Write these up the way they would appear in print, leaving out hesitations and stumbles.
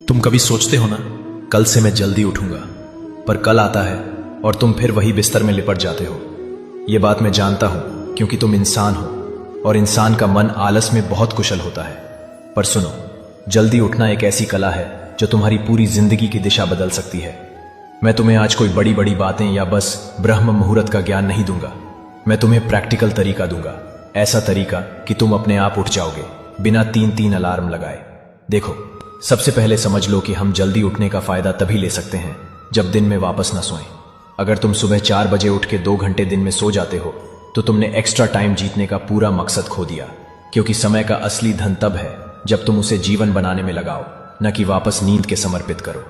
तुम कभी सोचते हो ना, कल से मैं जल्दी उठूंगा, पर कल आता है और तुम फिर वही बिस्तर में लिपट जाते हो। ये बात मैं जानता हूं, क्योंकि तुम इंसान हो और इंसान का मन आलस में बहुत कुशल होता है। पर सुनो, जल्दी उठना एक ऐसी कला है जो तुम्हारी पूरी जिंदगी की दिशा बदल सकती है। मैं तुम्हें आज कोई बड़ी बड़ी बातें या बस ब्रह्म मुहूर्त का ज्ञान नहीं दूंगा। मैं तुम्हें प्रैक्टिकल तरीका दूंगा, ऐसा तरीका कि तुम अपने आप उठ जाओगे, बिना 3-3 अलार्म लगाए। देखो, सबसे पहले समझ लो कि हम जल्दी उठने का फायदा तभी ले सकते हैं जब दिन में वापस न सोएं। अगर तुम सुबह 4 बजे उठ के 2 घंटे दिन में सो जाते हो तो तुमने एक्स्ट्रा टाइम जीतने का पूरा मकसद खो दिया, क्योंकि समय का असली धन तब है जब तुम उसे जीवन बनाने में लगाओ, न कि वापस नींद के समर्पित करो।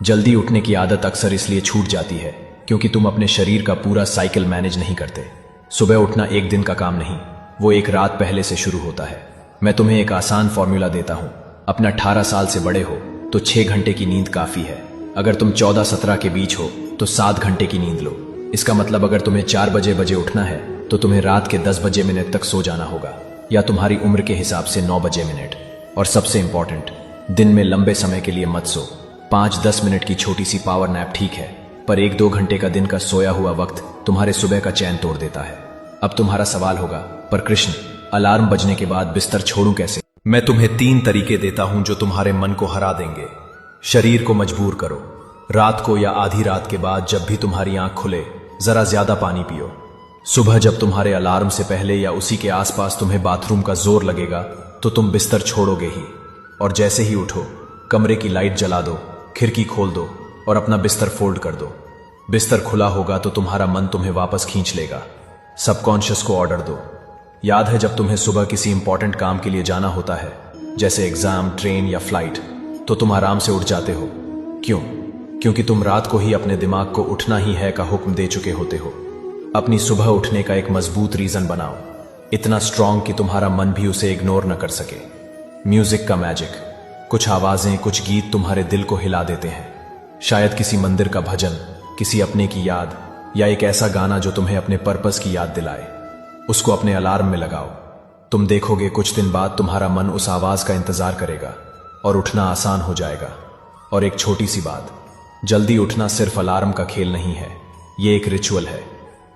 जल्दी उठने की आदत अक्सर इसलिए छूट जाती है क्योंकि तुम अपने शरीर का पूरा साइकिल मैनेज नहीं करते। सुबह उठना एक दिन का काम नहीं, वो एक रात पहले से शुरू होता है। मैं तुम्हें एक आसान फॉर्मूला देता हूं। अपना 18 साल से बड़े हो तो 6 घंटे की नींद काफी है। अगर तुम 14-17 के बीच हो तो 7 घंटे की नींद लो। इसका मतलब अगर तुम्हें 4 बजे उठना है तो तुम्हें रात के 10 बजे मिनट तक सो जाना होगा, या तुम्हारी उम्र के हिसाब से 9 बजे मिनट। और सबसे इंपॉर्टेंट, दिन में लंबे समय के लिए मत सो। 5-10 मिनट की छोटी सी पावर नैप ठीक है, पर 1-2 घंटे का दिन का सोया हुआ वक्त तुम्हारे सुबह का चैन तोड़ देता है। अब तुम्हारा सवाल होगा, पर कृष्ण, अलार्म बजने के बाद बिस्तर छोड़ूं कैसे? मैं तुम्हें 3 तरीके देता हूं जो तुम्हारे मन को हरा देंगे। शरीर को मजबूर करो। रात को या आधी रात के बाद जब भी तुम्हारी आंख खुले, जरा ज्यादा पानी पियो। सुबह जब तुम्हारे अलार्म से पहले या उसी के आसपास तुम्हें बाथरूम का जोर लगेगा तो तुम बिस्तर छोड़ोगे ही। और जैसे ही उठो, कमरे की लाइट जला दो, खिड़की खोल दो और अपना बिस्तर फोल्ड कर दो। बिस्तर खुला होगा तो तुम्हारा मन तुम्हें वापस खींच लेगा। सबकॉन्शियस को ऑर्डर दो। याद है जब तुम्हें सुबह किसी इंपॉर्टेंट काम के लिए जाना होता है, जैसे एग्जाम, ट्रेन या फ्लाइट, तो तुम आराम से उठ जाते हो। क्यों? क्योंकि तुम रात को ही अपने दिमाग को उठना ही है का हुक्म दे चुके होते हो। अपनी सुबह उठने का एक मजबूत रीजन बनाओ, इतना स्ट्रांग कि तुम्हारा मन भी उसे इग्नोर न कर सके। म्यूजिक का मैजिक। कुछ आवाजें, कुछ गीत तुम्हारे दिल को हिला देते हैं। शायद किसी मंदिर का भजन, किसी अपने की याद, या एक ऐसा गाना जो तुम्हें अपने पर्पस की याद दिलाए। उसको अपने अलार्म में लगाओ। तुम देखोगे कुछ दिन बाद तुम्हारा मन उस आवाज का इंतजार करेगा और उठना आसान हो जाएगा। और एक छोटी सी बात, जल्दी उठना सिर्फ अलार्म का खेल नहीं है, ये एक रिचुअल है।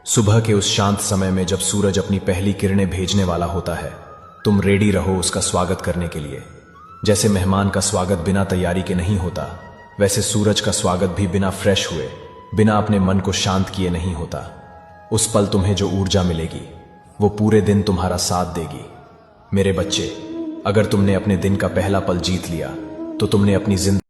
सुबह के उस शांत समय में जब सूरज अपनी पहली किरणें भेजने वाला होता है, तुम रेडी रहो उसका स्वागत करने के लिए। जैसे मेहमान का स्वागत बिना तैयारी के नहीं होता, वैसे सूरज का स्वागत भी बिना फ्रेश हुए, बिना अपने मन को शांत किए नहीं होता। उस पल तुम्हें जो ऊर्जा मिलेगी वो पूरे दिन तुम्हारा साथ देगी। मेरे बच्चे, अगर तुमने अपने दिन का पहला पल जीत लिया तो तुमने अपनी जिंदगी